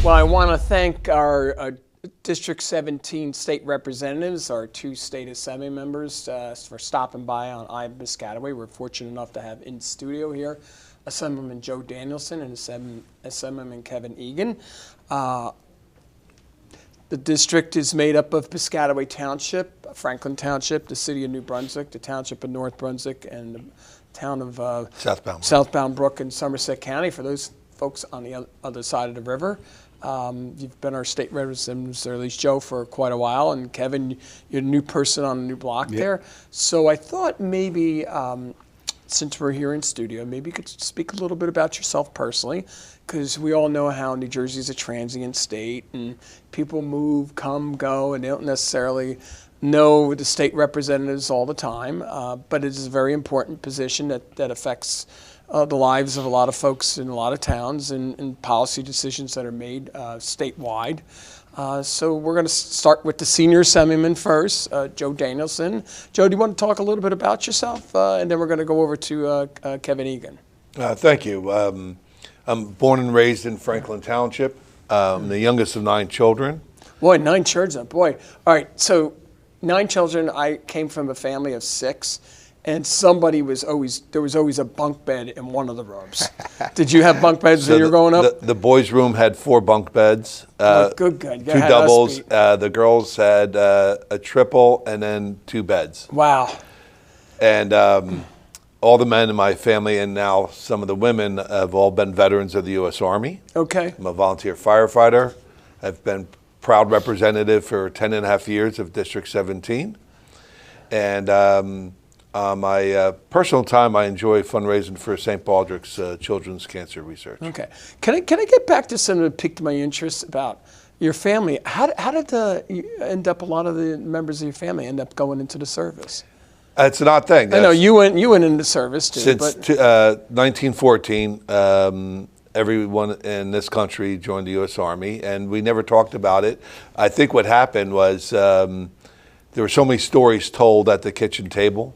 Well, I want to thank our District 17 state representatives, our 2 state assembly members, for stopping by on Piscataway. We're fortunate enough to have in studio here Assemblyman Joe Danielson and Assemblyman Kevin Egan. The district is made up of Piscataway Township, Franklin Township, the city of New Brunswick, the township of North Brunswick, and the town of Southbound Brook in Somerset County. For those folks on the other side of the river. You've been our state representatives, or at least Joe, for quite a while, and Kevin, you're a new person on a new block there. So I thought maybe, since we're here in studio, maybe you could speak a little bit about yourself personally, because we all know how New Jersey is a transient state, and people move, come, go, and they don't necessarily know the state representatives all the time, but it is a very important position that affects the lives of a lot of folks in a lot of towns and policy decisions that are made statewide. So we're going to start with the senior assemblyman first, Joe Danielson. Joe, do you want to talk a little bit about yourself? And then we're going to go over to Kevin Egan. Thank you. I'm born and raised in Franklin Township. I'm the youngest of 9 children. Boy, 9 children, boy. All right, so 9 children. I came from a family of 6. And there was always a bunk bed in one of the rooms. Did you have bunk beds when you were growing up? The boys' room had 4 bunk beds. Good. 2 doubles. The girls had a triple and then 2 beds. Wow. And all the men in my family and now some of the women have all been veterans of the U.S. Army. Okay. I'm a volunteer firefighter. I've been proud representative for 10 and a half years of District 17. And my personal time, I enjoy fundraising for St. Baldrick's Children's Cancer Research. Okay. Can I get back to something that piqued my interest about your family? How did a lot of the members of your family end up going into the service? It's an odd thing. I know you went into service too. Since 1914, everyone in this country joined the U.S. Army, and we never talked about it. I think what happened was there were so many stories told at the kitchen table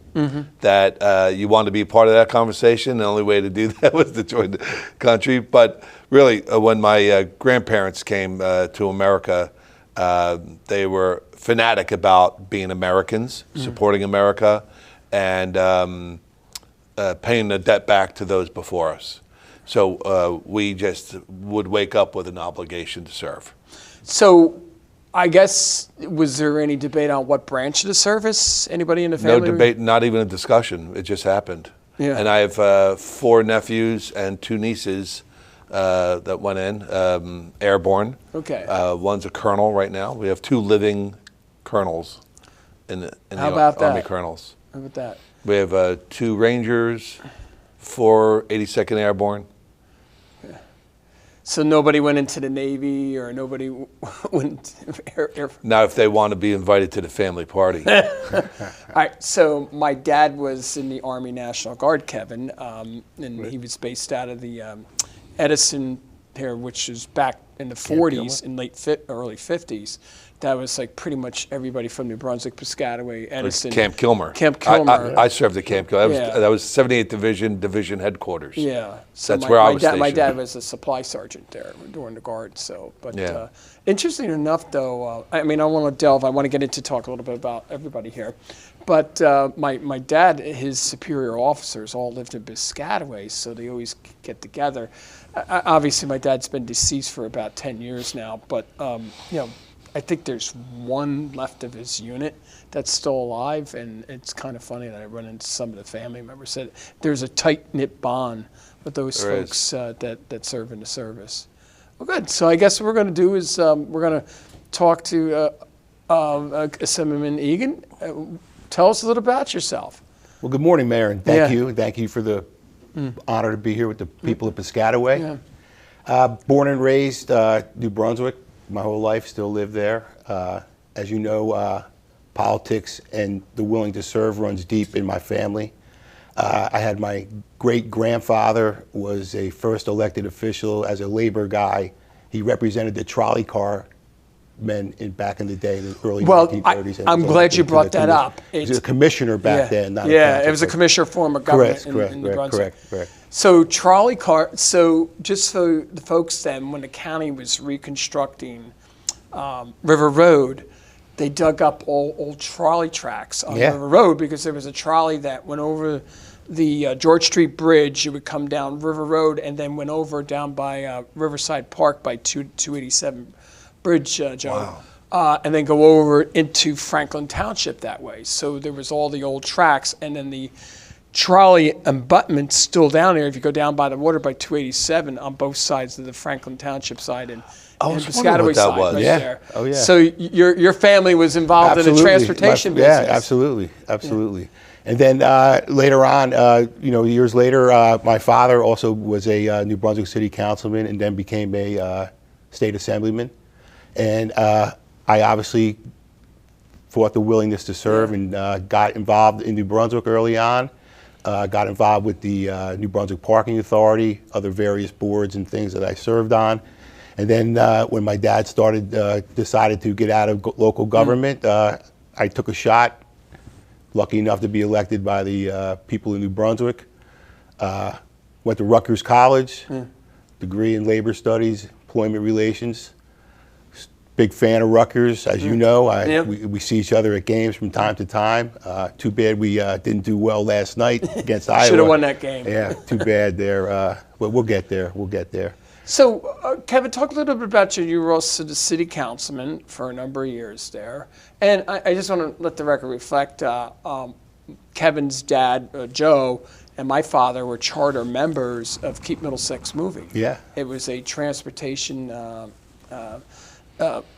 that you wanted to be a part of that conversation. The only way to do that was to join the country. But really, when my grandparents came to America, they were fanatic about being Americans, supporting America, and paying the debt back to those before us. So we just would wake up with an obligation to serve. So I guess, was there any debate on what branch of the service? Anybody in the family? No debate, not even a discussion. It just happened. Yeah. And I have 4 nephews and 2 nieces that went in, airborne. Okay. One's a colonel right now. We have 2 living colonels in the Army colonels. How about that? We have 2 Rangers, 4 82nd Airborne. So nobody went into the Navy, or nobody went Air Not if they want to be invited to the family party. All right, so my dad was in the Army National Guard, Kevin, and he was based out of the Edison here, which is back in the 40s, in early 50s. That was like pretty much everybody from New Brunswick, Piscataway, Edison. Camp Kilmer. I served at Camp Kilmer. That was 78th Division headquarters. Yeah. So that's where I was stationed. My dad was a supply sergeant there during the Guard. So, but interesting enough, though, I want to get into talk a little bit about everybody here. But my dad, his superior officers all lived in Piscataway, so they always get together. Obviously, my dad's been deceased for about 10 years now, but I think there's one left of his unit that's still alive, and it's kind of funny that I run into some of the family members that there's a tight-knit bond with those folks that serve in the service. Well, good. So I guess what we're going to do is we're going to talk to Assemblyman Egan. Tell us a little about yourself. Well, good morning, Mayor, and thank you. Thank you for the honor to be here with the people of Piscataway. Born and raised New Brunswick. My whole life, still live there. As you know, politics and the willing to serve runs deep in my family. I had my great-grandfather was a first elected official as a labor guy. He represented the trolley car men back in the day, in the early 1930s. I'm glad you brought that up. He was a commissioner back then. It was a commissioner form of government in New Brunswick. Correct. So trolley car. So just so the folks then, when the county was reconstructing River Road, they dug up all old trolley tracks on River Road because there was a trolley that went over the George Street Bridge. It would come down River Road and then went over down by Riverside Park by 287 Bridge, Joe. Wow. And then go over into Franklin Township that way. So there was all the old tracks, and then the trolley abutment's still down there. If you go down by the water by 287 on both sides of the Franklin Township side and Piscataway side was. right there. Oh, yeah. So your family was involved in the transportation business. Yeah, absolutely. Yeah. And then later on, years later, my father also was a New Brunswick City Councilman and then became a state assemblyman. And I obviously fought the willingness to serve and got involved in New Brunswick early on. Got involved with the New Brunswick Parking Authority, other various boards and things that I served on. And then when my dad decided to get out of local government, I took a shot, lucky enough to be elected by the people in New Brunswick. Went to Rutgers College, degree in labor studies, employment relations. Big fan of Rutgers, as you know. We see each other at games from time to time. Too bad we didn't do well last night against Iowa. Should have won that game. Yeah, too bad there. But we'll get there. We'll get there. So, Kevin, talk a little bit about you. You were also the city councilman for a number of years there. And I just want to let the record reflect Kevin's dad, Joe, and my father were charter members of Keep Middlesex Moving. Yeah. It was a transportation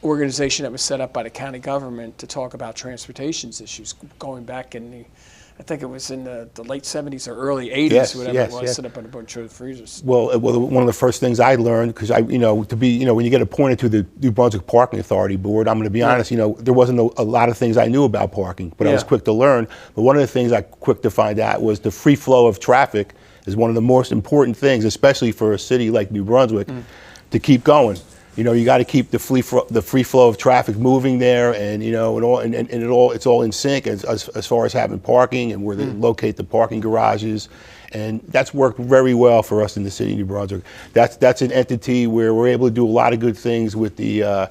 organization that was set up by the county government to talk about transportation issues going back in I think it was in the late 70s or early 80s, it was, set up on a bunch of freezers. Well, one of the first things I learned, because when you get appointed to the New Brunswick Parking Authority Board, I'm going to be honest, there wasn't a lot of things I knew about parking, but I was quick to learn. But one of the things I quick to find out was the free flow of traffic is one of the most important things, especially for a city like New Brunswick, to keep going. You got to keep the free flow of traffic moving there, and it's all in sync as far as having parking and where they locate the parking garages, and that's worked very well for us in the city of New Brunswick. That's an entity where we're able to do a lot of good things with the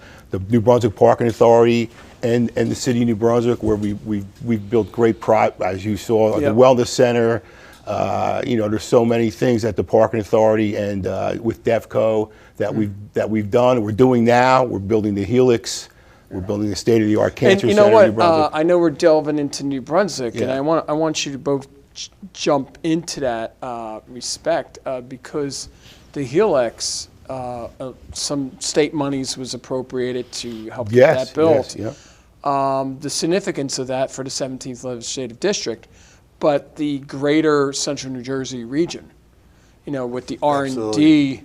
New Brunswick Parking Authority and the city of New Brunswick, where we've built great as you saw, the wellness center. There's so many things at the Parking Authority and with DEFCO that we've done. We're doing now. We're building the Helix. We're building the state-of-the-art cancer center. And you know what? I know we're delving into New Brunswick, and I want you to both jump into that respect because the Helix, some state monies was appropriated to help get that built. The significance of that for the 17th legislative district. But the greater Central New Jersey region, with the R&D,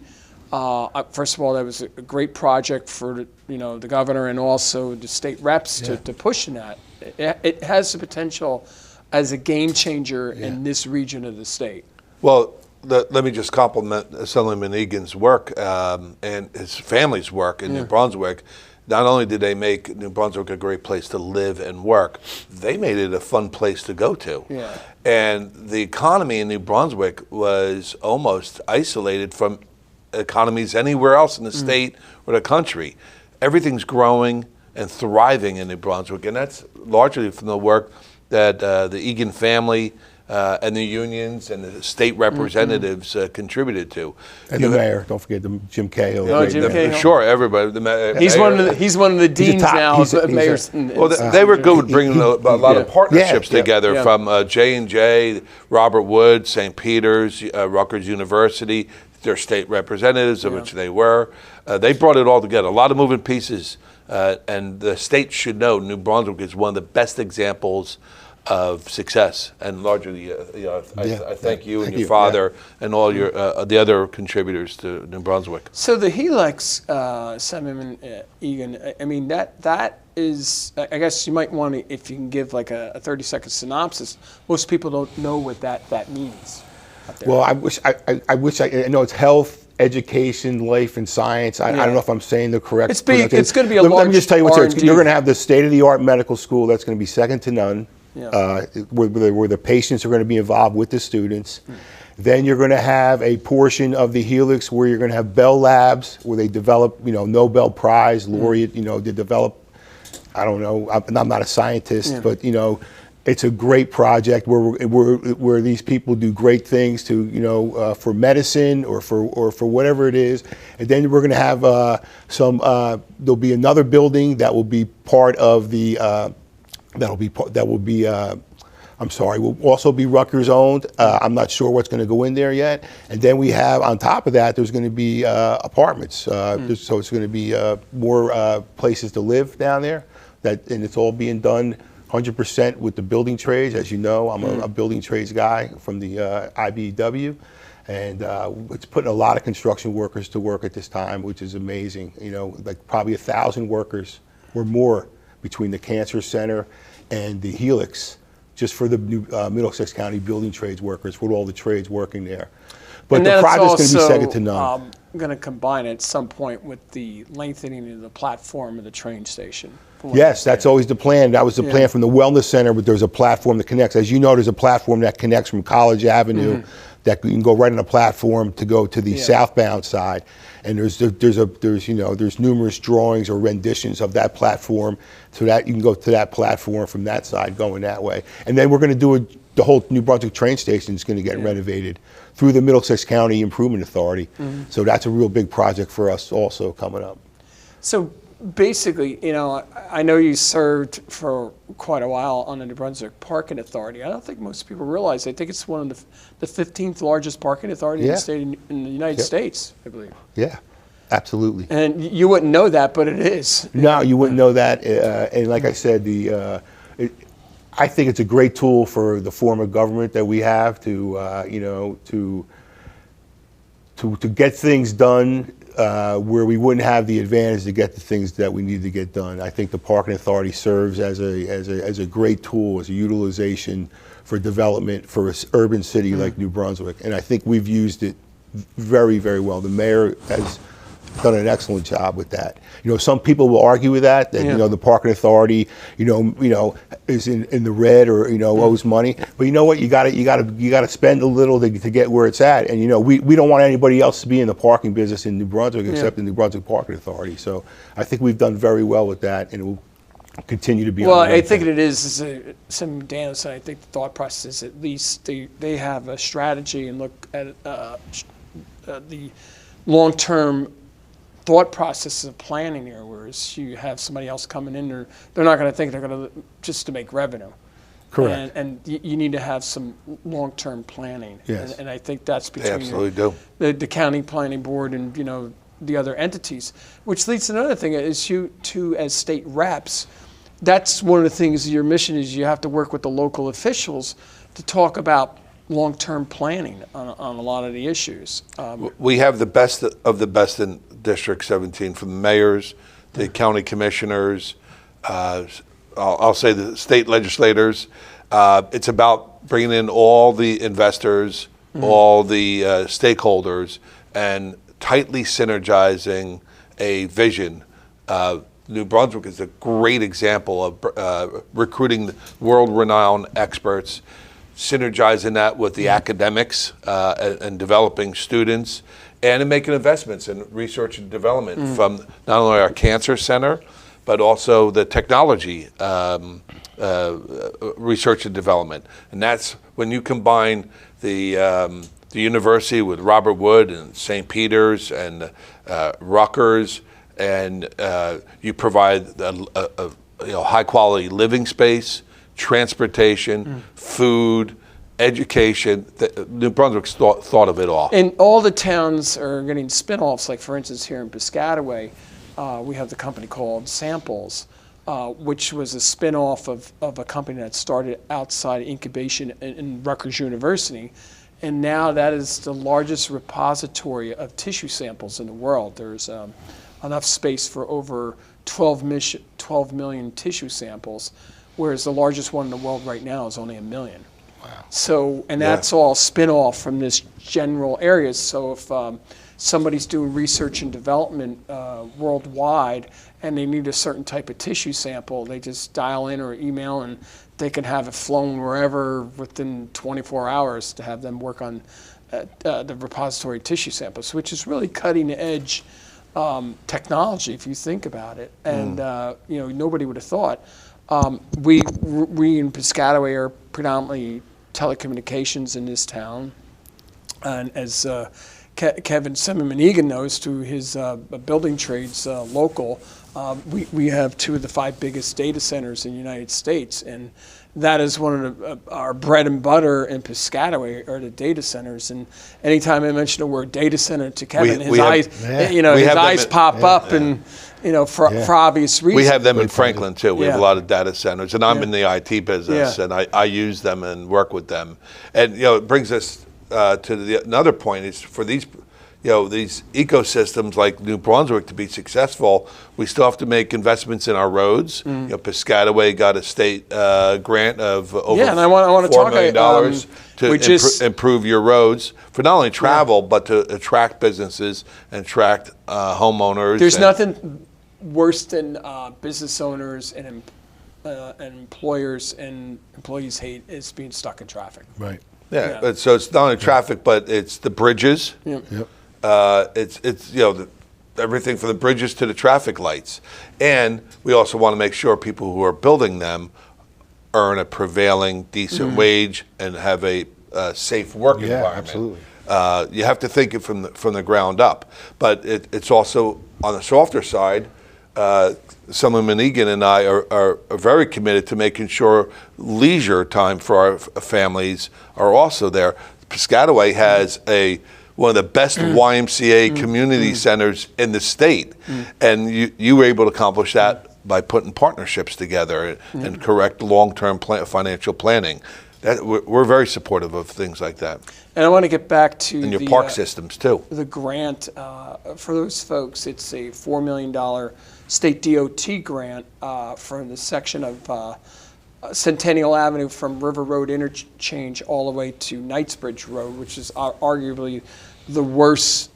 first of all, that was a great project for the governor and also the state reps to push in that. It has the potential as a game changer in this region of the state. Well, let me just compliment Assemblyman Egan's work and his family's work in New Brunswick. Not only did they make New Brunswick a great place to live and work, they made it a fun place to go to. Yeah. And the economy in New Brunswick was almost isolated from economies anywhere else in the state or the country. Everything's growing and thriving in New Brunswick, and that's largely from the work that the Egan family and the unions and the state representatives contributed to. And the mayor, don't forget Jim Cahill. Jim Cahill. Sure, everybody. He's one of the deans now. Mayors. Well, they were good with bringing a lot of partnerships together from J&J, Robert Wood, St. Peter's, Rutgers University, their state representatives, of which they were. They brought it all together. A lot of moving pieces, and the state should know New Brunswick is one of the best examples of success, and largely, I thank you and your father and all your the other contributors to New Brunswick. So the Helix, Assemblyman Egan, I mean that is, I guess you might want to, if you can give like a 30-second synopsis. Most people don't know what that means. Well, I wish I know it's health, education, life, and science. I don't know if I'm saying the correct. It's going to be a large. Let me just tell you what's there. You're going to have the state-of-the-art medical school that's going to be second to none. Where the patients are going to be involved with the students. Then you're going to have a portion of the helix where you're going to have Bell Labs, where they develop, Nobel Prize laureate, they develop, I don't know, I'm not a scientist, but, it's a great project where these people do great things to, for medicine or for whatever it is. And then we're going to have there'll be another building that will be part of the, will also be Rutgers owned. I'm not sure what's going to go in there yet. And then we have, on top of that, there's going to be apartments. So it's going to be more places to live down there. And it's all being done 100% with the building trades. As you know, I'm a building trades guy from the IBEW. And it's putting a lot of construction workers to work at this time, which is amazing. Like probably 1,000 workers or more between the Cancer Center and the Helix, just for the new Middlesex County building trades workers, with all the trades working there. But the project's going to be second to none. I'm going to combine at some point with the lengthening of the platform of the train station. Yes, that's always the plan. That was the plan from the Wellness Center, but there's a platform that connects. As you know, there's a platform that connects from College Avenue that you can go right on a platform to go to the southbound side. And there's numerous drawings or renditions of that platform, so that you can go to that platform from that side going that way. And then we're going to do the whole New Brunswick train station is going to get renovated through the Middlesex County Improvement Authority. So that's a real big project for us also coming up. So basically, I know you served for quite a while on the New Brunswick Parking Authority. I don't think most people realize. I think it's one of the 15th largest parking authority in the state in the United States, I believe. Yeah, absolutely. And you wouldn't know that, but it is. No, you wouldn't know that. And like I said, I think it's a great tool for the form of government that we have to get things done where we wouldn't have the advantage to get the things that we need to get done. I think the Parking Authority serves as a great tool, as a utilization for development for an urban city like New Brunswick. And I think we've used it very, very well. The mayor has done an excellent job with that. Some people will argue with that the Parking Authority, is in the red or owes money. But you know what? You got to spend a little to get where it's at. And we don't want anybody else to be in the parking business in New Brunswick except the New Brunswick Parking Authority. So I think we've done very well with that, and it will continue to be. Well, I think it is some Danielson. I think the thought process is at least they have a strategy and look at the long-term thought process of planning here, whereas you have somebody else coming in, they're not going to think they're going to just to make revenue. Correct. And you need to have some long-term planning. Yes. And I think that's between the county planning board and the other entities. Which leads to another thing is you two as state reps. That's one of the things your mission is. You have to work with the local officials to talk about long-term planning on a lot of the issues. We have the best of the best in District 17, from the mayors, the county commissioners, I'll say the state legislators. It's about bringing in all the investors, all the stakeholders, and tightly synergizing a vision. New Brunswick is a great example of recruiting world-renowned experts, synergizing that with the academics and developing students, and in making investments in research and development from not only our Cancer Center, but also the technology research and development. And that's when you combine the university with Robert Wood and St. Peter's and Rutgers, and you provide a high-quality living space, transportation, food, education. New Brunswick's thought of it all. And all the towns are getting spin-offs. Like, for instance, here in Piscataway, we have the company called Samples, which was a spin-off of a company that started outside incubation in Rutgers University. And now that is the largest repository of tissue samples in the world. There's enough space for over 12 million tissue samples, whereas the largest one in the world right now is only 1 million. Wow. So, and that's all spin-off from this general area. So if somebody's doing research and development worldwide and they need a certain type of tissue sample, they just dial in or email and they can have it flown wherever within 24 hours to have them work on the repository tissue samples, which is really cutting edge technology if you think about it. And nobody would have thought. We in Piscataway are predominantly telecommunications in this town, and as Kevin Zimmerman Egan knows through his building trades local, we have 2 of the 5 biggest data centers in the United States, and that is one of our bread and butter in Piscataway are the data centers. And anytime I mention the word data center to Kevin, his eyes pop up, and for obvious reasons. We have them in Franklin too. We have a lot of data centers, and I'm in the IT business, and I use them and work with them. And it brings us to another point is for these ecosystems like New Brunswick to be successful, we still have to make investments in our roads. Piscataway got a state grant of over and I want to $4 million to improve your roads for not only travel but to attract businesses and attract homeowners. There's nothing worse than business owners and employers and employees hate is being stuck in traffic. Right. Yeah. So it's not only traffic, but it's the bridges. Yep. It's everything from the bridges to the traffic lights, and we also want to make sure people who are building them earn a prevailing decent wage and have a safe work environment. Absolutely. You have to think it from the ground up, but it's also on the softer side. Someone Egan and I are very committed to making sure leisure time for our families are also there. Piscataway has one of the best YMCA community centers in the state, and you were able to accomplish that by putting partnerships together and correct long-term financial planning. We're very supportive of things like that. And I want to get back to your park systems too. The grant for those folks, it's a $4 million state DOT grant for the section of Centennial Avenue from River Road interchange all the way to Knightsbridge Road, which is arguably the worst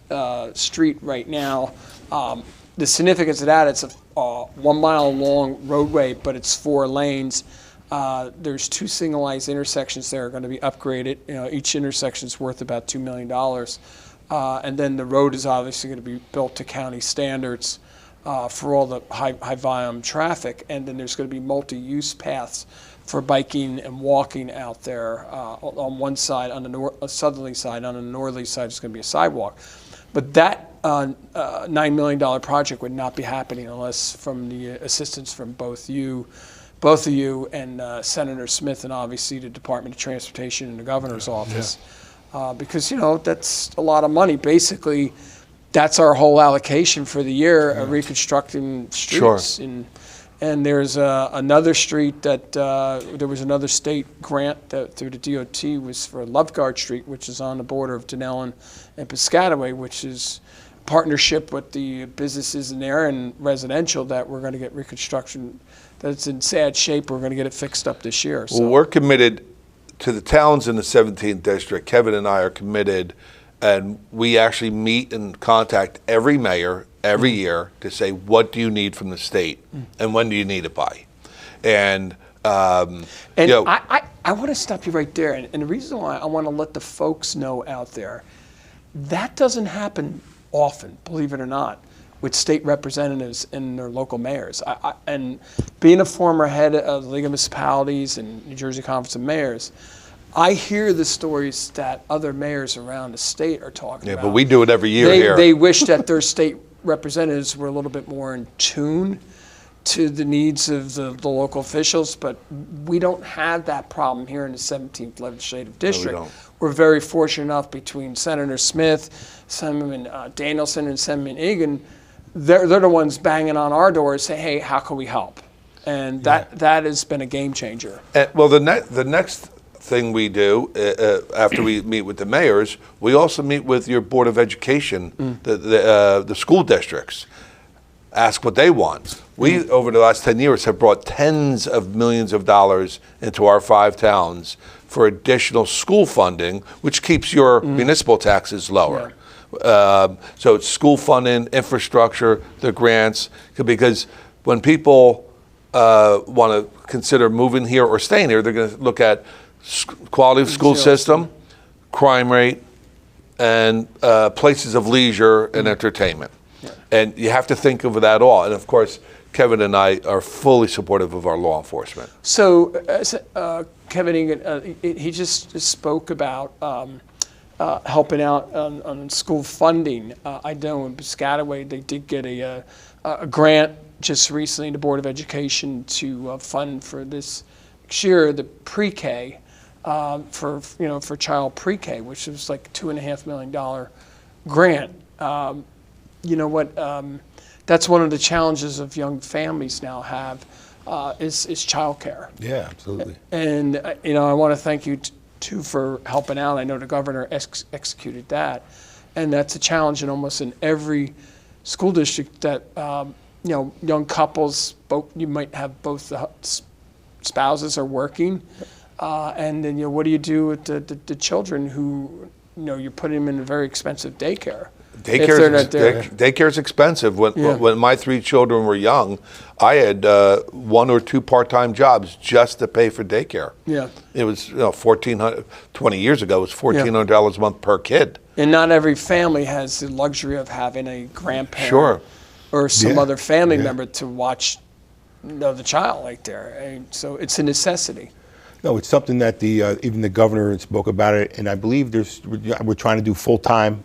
street right now. The significance of that, it's a 1 mile long roadway, but it's 4 lanes. There's 2 signalized intersections that are going to be upgraded. Each intersection is worth about $2 million. And then the road is obviously going to be built to county standards for all the high volume traffic. And then there's going to be multi-use paths for biking and walking out there on one side, on the southerly side. On the northerly side, it's going to be a sidewalk. But that $9 million project would not be happening unless from the assistance from both of you and Senator Smith, and obviously the Department of Transportation and the Governor's office. Because, that's a lot of money. Basically, that's our whole allocation for the year, reconstructing streets. Sure. And there's another street that there was another state grant that through the DOT was for Loveguard Street, which is on the border of Danielson and Piscataway, which is partnership with the businesses in there and residential that we're going to get reconstruction that's in sad shape. We're going to get it fixed up this year. So. Well, we're committed to the towns in the 17th district. Kevin and I are committed, and we actually meet and contact every mayor every year to say, what do you need from the state and when do you need it by? And I want to stop you right there. And the reason why I want to let the folks know out there, that doesn't happen often, believe it or not, with state representatives and their local mayors. And being a former head of the League of Municipalities and New Jersey Conference of Mayors, I hear the stories that other mayors around the state are talking about. Yeah, but we do it every year here. They wish that their state representatives were a little bit more in tune to the needs of the local officials, but we don't have that problem here in the 17th legislative district. No, we don't. We're very fortunate enough between Senator Smith, Senator Danielson, and Senator Egan. They're the ones banging on our doors, saying, "Hey, how can we help?" And that has been a game changer. Well, the next thing we do after we meet with the mayors, we also meet with your Board of Education, the school districts. Ask what they want. We, over the last 10 years, have brought tens of millions of dollars into our 5 towns for additional school funding, which keeps your municipal taxes lower. So it's school funding, infrastructure, the grants, because when people want to consider moving here or staying here, they're going to look at quality of school system, crime rate, and places of leisure and entertainment. Yeah. And you have to think of that all. And of course, Kevin and I are fully supportive of our law enforcement. So, Kevin Egan, he just spoke about helping out on school funding. I know in Piscataway they did get a grant just recently, the Board of Education, to fund for this year the pre-K for child pre-K, which was like $2.5 million grant. You know what? That's one of the challenges of young families now have is childcare. Yeah, absolutely. And I want to thank you too for helping out. I know the governor executed that, and that's a challenge in every school district that young couples, you might have both the spouses are working, and then what do you do with the children who you're putting them in a very expensive daycare? Daycare is expensive. When my 3 children were young, I had 1 or 2 part-time jobs just to pay for daycare. Yeah, it was $1,400. 20 years ago, it was $1,400 a month per kid. And not every family has the luxury of having a grandparent sure. or some other family member to watch the child right there. And so it's a necessity. No, it's something that even the governor spoke about it, and I believe we're trying to do full-time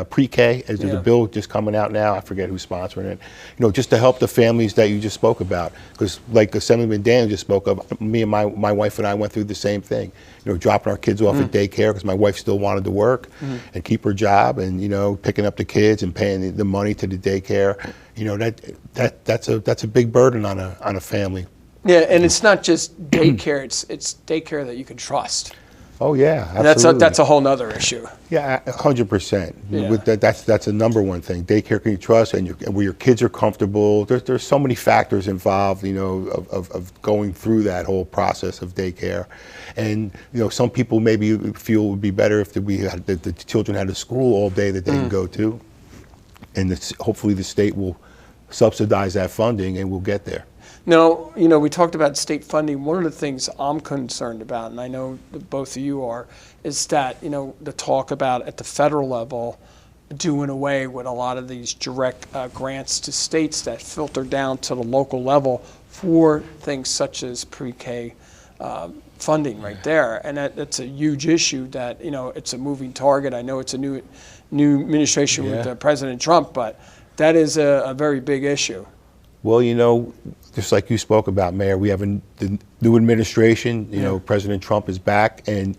pre-K. As there's a bill just coming out now. I forget who's sponsoring it. Just to help the families that you just spoke about, because like Assemblyman Daniel just spoke of, me and my wife and I went through the same thing. Dropping our kids off at daycare because my wife still wanted to work and keep her job, and picking up the kids and paying the money to the daycare. That's a big burden on a family. Yeah, and it's not just daycare; it's daycare that you can trust. Oh yeah, absolutely. And that's a whole nother issue. Yeah, 100%. Yeah. That's a number one thing. Daycare can you trust, and where your kids are comfortable. There's so many factors involved, of going through that whole process of daycare, and some people maybe feel it would be better if the children had a school all day that they can go to, and hopefully the state will subsidize that funding, and we'll get there. Now, we talked about state funding. One of the things I'm concerned about, and I know that both of you are, is that, the talk about at the federal level doing away with a lot of these direct grants to states that filter down to the local level for things such as pre-K funding right there. And that's a huge issue that, it's a moving target. I know it's a new administration with President Trump, but that is a very big issue. Well, just like you spoke about, Mayor, we have the new administration. President Trump is back, and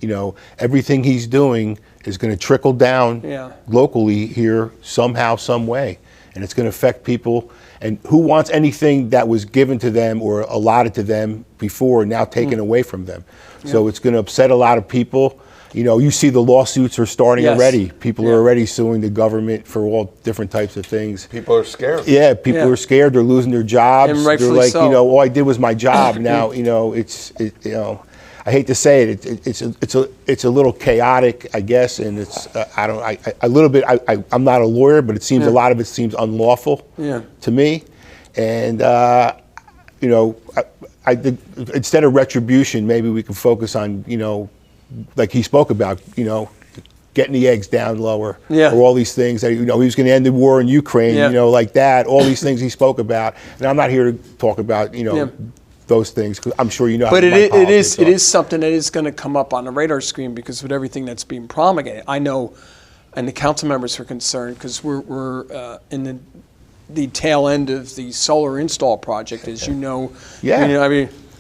everything he's doing is going to trickle down locally here somehow, some way, and it's going to affect people. And who wants anything that was given to them or allotted to them before now taken away from them? So it's going to upset a lot of people. You see the lawsuits are starting already. People are already suing the government for all different types of things. People are scared. Yeah, people are scared. They're losing their jobs. And rightfully They're like, so. all I did was my job. Now, I hate to say it. It's a little chaotic, I guess, and it's I'm not a lawyer, but it seems a lot of it seems unlawful to me, and I think instead of retribution, maybe we can focus on like he spoke about, getting the eggs down lower, or all these things that, he was going to end the war in Ukraine, like that, all these things he spoke about. And I'm not here to talk about, those things, because I'm sure But it is something that is going to come up on the radar screen, because with everything that's being promulgated, I know, and the council members are concerned, because we're in the tail end of the solar install project, as you know.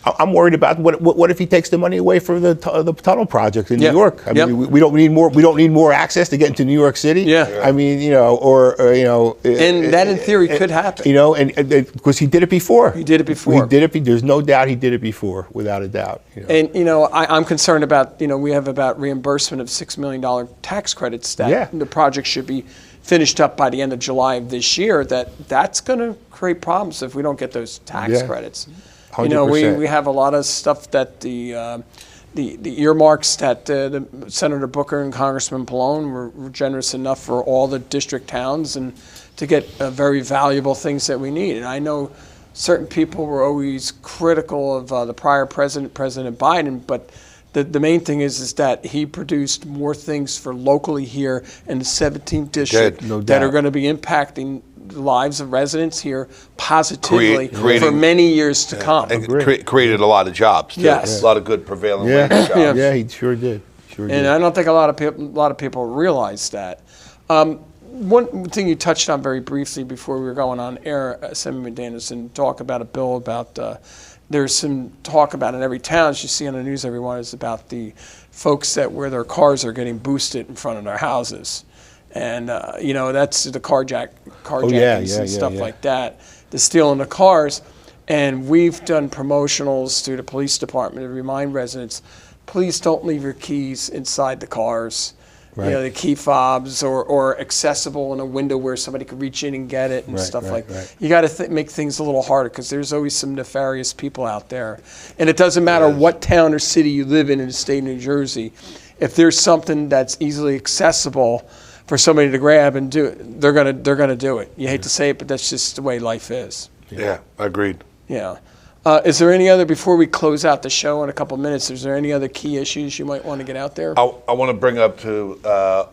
I'm worried about what if he takes the money away from the tunnel project in New York? I mean, we don't need more. We don't need more access to get into New York City. I mean, and that in theory could happen. And because he did it before. He did it before. There's no doubt he did it before, without a doubt. And I'm concerned about we have about reimbursement of $6 million tax credits that the project should be finished up by the end of July of this year. That's going to create problems if we don't get those tax credits. 100%. We have a lot of stuff that the earmarks that the Senator Booker and Congressman Pallone were generous enough for all the district towns and to get very valuable things that we need. And I know certain people were always critical of the prior president, President Biden, but the main thing is that he produced more things for locally here in the 17th district No that doubt. are going to be impacting the lives of residents here positively Creating- for many years to come. And created a lot of jobs, too. Yes. A lot of good prevailing Yeah, wage jobs. yeah, he sure did. Sure And did. I don't think a lot of people realize that. One thing you touched on very briefly before we were going on air, Assemblyman Danielson, talk about a bill about, there's some talk about in every town, as you see on the news, everyone, is about the folks where their cars are getting boosted in front of their houses. And, that's the carjackings and stuff like that, the stealing the cars. And we've done promotionals through the police department to remind residents, please don't leave your keys inside the cars. Right. The key fobs or accessible in a window where somebody could reach in and get it and stuff like that. Right. You got to make things a little harder because there's always some nefarious people out there. And it doesn't matter what town or city you live in the state of New Jersey. If there's something that's easily accessible for somebody to grab and do it, they're gonna do it. You hate to say it, but that's just the way life is. Yeah, agreed. Yeah. Is there any other, before we close out the show in a couple minutes, is there any other key issues you might want to get out there? I want to bring up to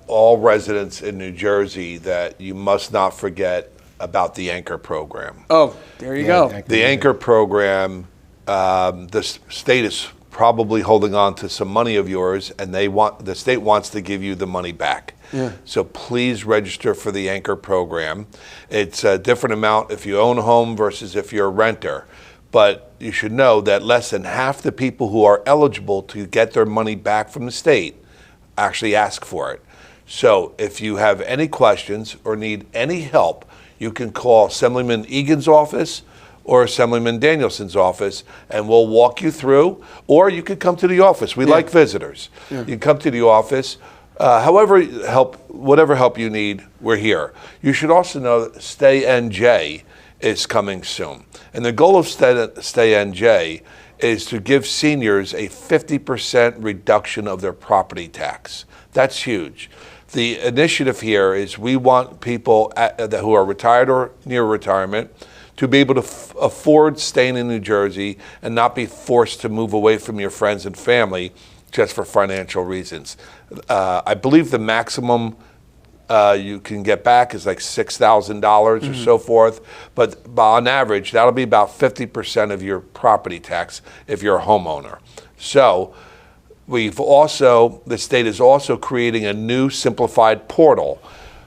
all residents in New Jersey that you must not forget about the Anchor program. Oh, there you go. The Anchor program, the state is probably holding on to some money of yours, and the state wants to give you the money back. Yeah. So please register for the Anchor program. It's a different amount if you own a home versus if you're a renter. But you should know that less than half the people who are eligible to get their money back from the state actually ask for it. So if you have any questions or need any help, you can call Assemblyman Egan's office or Assemblyman Danielson's office, and we'll walk you through. Or you could come to the office. We like visitors. You can come to the office. Whatever help you need, we're here. You should also know that Stay NJ is coming soon. And the goal of Stay NJ is to give seniors a 50% reduction of their property tax. That's huge. The initiative here is we want people who are retired or near retirement to be able to afford staying in New Jersey and not be forced to move away from your friends and family just for financial reasons. I believe the maximum you can get back is like $6,000 or so forth, but on average, that'll be about 50% of your property tax if you're a homeowner. So the state is also creating a new simplified portal.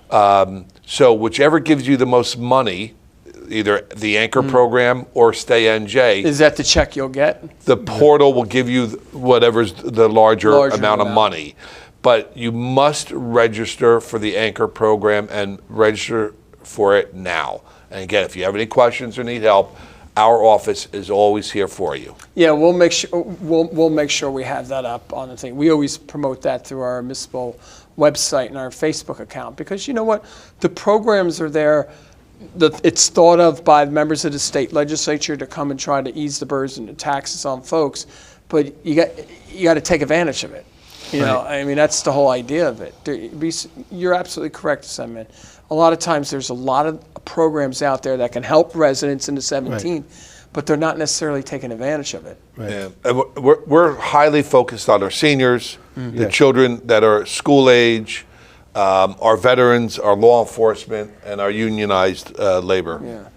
So whichever gives you the most money, either the Anchor program or Stay NJ. Is that the check you'll get? The portal will give you whatever's the larger amount of money. But you must register for the Anchor program and register for it now. And again, if you have any questions or need help, our office is always here for you. Yeah, we'll make sure we have that up on the thing. We always promote that through our municipal website and our Facebook account because you know what? The programs are there. It's thought of by members of the state legislature to come and try to ease the burden of taxes on folks, but you got to take advantage of it. I mean, that's the whole idea of it. You're absolutely correct, Assemblyman. A lot of times there's a lot of programs out there that can help residents in the 17th, but they're not necessarily taking advantage of it. Right. Yeah. And we're highly focused on our seniors, the children that are school age, our veterans, our law enforcement, and our unionized labor. Yeah.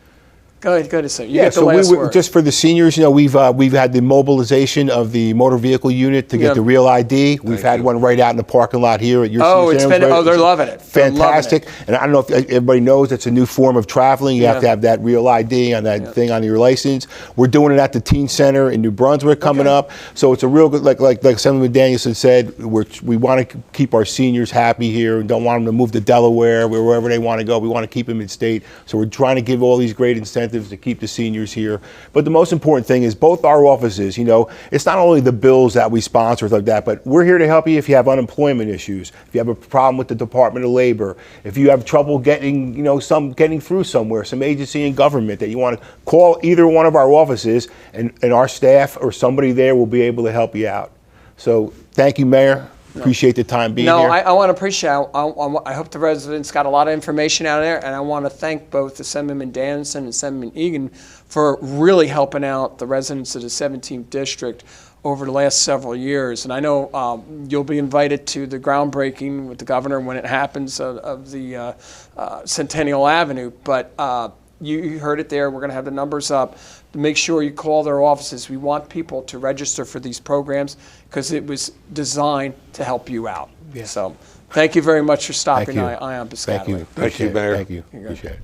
Go ahead, sir. Yeah, so just for the seniors, we've had the mobilization of the motor vehicle unit to get the real ID. We've had one right out in the parking lot here at your they're loving it. Fantastic. And I don't know if everybody knows it's a new form of traveling. You have to have that real ID on that thing on your license. We're doing it at the Teen Center in New Brunswick coming up. So it's a real good, like Assemblyman Danielson said, we want to keep our seniors happy here. We don't want them to move to Delaware, wherever they want to go. We want to keep them in state. So we're trying to give all these great incentives to keep the seniors here. But the most important thing is both our offices, it's not only the bills that we sponsor like that, but we're here to help you if you have unemployment issues, if you have a problem with the Department of Labor, if you have trouble getting, getting through somewhere, some agency in government that you want to call either one of our offices and our staff or somebody there will be able to help you out. So thank you, Mayor. Appreciate the time being here. I want to appreciate. I hope the residents got a lot of information out there, and I want to thank both Assemblyman Danielson and Assemblyman Egan for really helping out the residents of the 17th district over the last several years. And I know you'll be invited to the groundbreaking with the governor when it happens of the Centennial Avenue. But you heard it there. We're going to have the numbers up. Make sure you call their offices. We want people to register for these programs because it was designed to help you out. Yeah. So thank you very much for stopping by on Piscataway. Thank you. Thank you, Mayor. Thank you. Appreciate it.